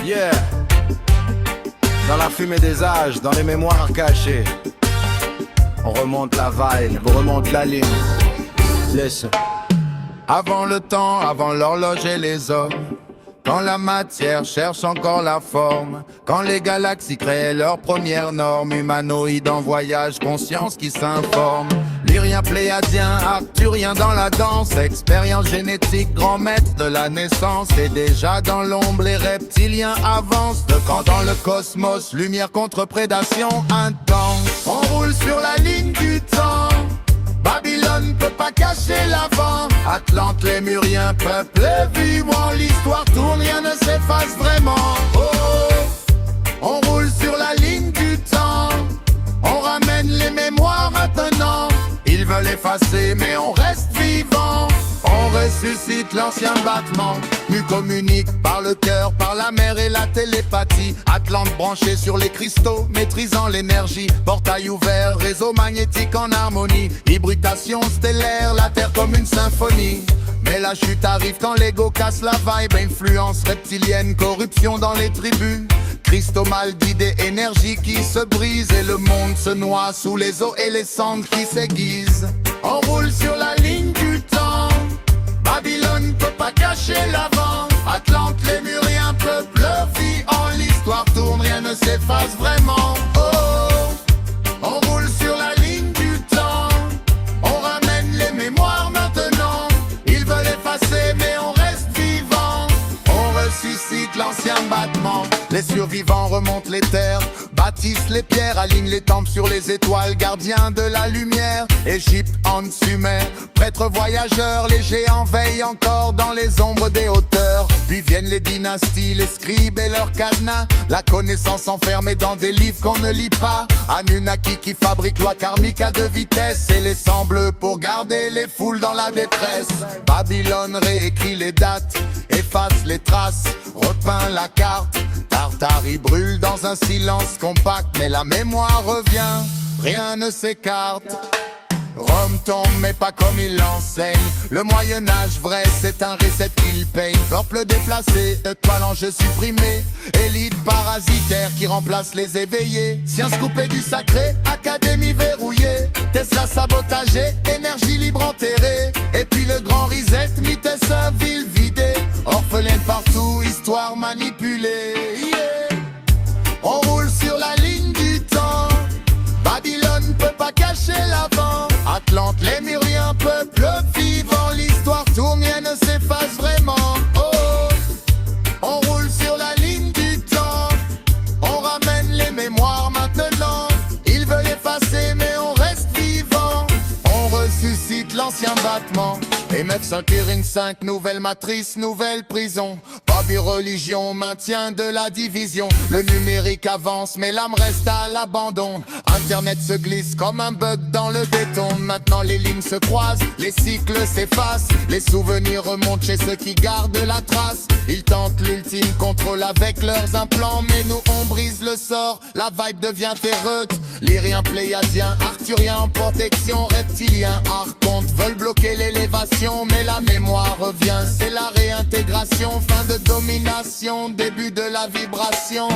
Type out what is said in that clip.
Yeah. Dans la fumée des âges, dans les mémoires cachées, on remonte la vibe, on remonte la ligne. Listen. Avant le temps, avant l'horloge et les hommes, quand la matière cherche encore la forme, quand les galaxies créent leurs premières normes, humanoïdes en voyage, conscience qui s'informe. Lyrien, pléiadien, arthurien dans la danse, expérience génétique, grand maître de la naissance. Et déjà dans l'ombre, les reptiliens avancent, de quand dans le cosmos, lumière contre prédation intense. On roule sur la ligne du temps, Babylone peut pas cacher l'avant. Atlante, les Muriens, peuple vivant, l'histoire tourne, rien ne s'efface vraiment. Oh, on roule sur la ligne du temps, on ramène les mémoires maintenant. Ils veulent effacer mais on reste vivant. On ressuscite l'ancien battement, mu communique par le cœur, par la mer et la télépathie. Atlante branché sur les cristaux, maîtrisant l'énergie. Portail ouvert, réseau magnétique en harmonie. Hybridation stellaire, la terre comme une symphonie. Mais la chute arrive quand l'ego casse la vibe. Influence reptilienne, corruption dans les tribus. Cristaux mal guidés, énergie qui se brise. Et le monde se noie sous les eaux et les cendres qui s'aiguisent. On roule sur la ligne du temps, Babylone peut pas cacher l'avant. Atlante, les Muriens, peuple vivant, l'histoire tourne, rien ne s'efface vraiment. Oh, on roule sur la ligne du temps, on ramène les mémoires maintenant. Ils veulent effacer mais on reste vivant. On ressuscite l'ancien battement. Les survivants remontent les terres, bâtissent les pierres, alignent les temples sur les étoiles, gardiens de la lumière. Égypte, Andes, Sumer, prêtres voyageurs, les géants veillent encore dans les ombres des hauteurs. Puis viennent les dynasties, les scribes et leurs cadenas, la connaissance enfermée dans des livres qu'on ne lit pas. Anunnaki qui fabrique loi karmique à deux vitesses, et les sangs bleus pour garder les foules dans la détresse. Babylone réécrit les dates, efface les traces, repeint la carte. Tartari brûle dans un silence compact, mais la mémoire revient, rien ne s'écarte. Rome tombe mais pas comme il l'enseigne. Le Moyen-Âge vrai c'est un reset qu'il paye. Peuple déplacé, étoile en jeu supprimé. Élite parasitaire qui remplace les éveillés. Science coupée du sacré, académie verrouillée. Tesla sabotagé, énergie libre enterrée. Et puis le grand reset, mythe sa ville vidée. Orphelin partout, histoire manipulée. Yeah. On roule sur la ligne du temps, Babylone peut pas cacher l'avant. Atlante, les Muriens, peuple vivant, l'histoire tourne, rien ne s'efface vraiment. Oh, on roule sur la ligne du temps, on ramène les mémoires maintenant. Ils veulent effacer mais on reste vivant. On ressuscite l'ancien battement. MF 5 nouvelle matrice, nouvelle prison. Bobby religion, maintien de la division. Le numérique avance mais l'âme reste à l'abandon. Internet se glisse comme un bug dans le béton. Maintenant les lignes se croisent, les cycles s'effacent. Les souvenirs remontent chez ceux qui gardent la trace. Ils tentent l'ultime contrôle avec leurs implants, mais nous on brise le sort, la vibe devient terreuse. Lyrien, pléiadien, arthurien en protection. Reptilien, archonte veulent bloquer l'élévation, mais la mémoire revient, c'est la réintégration. Fin de domination, début de la vibration.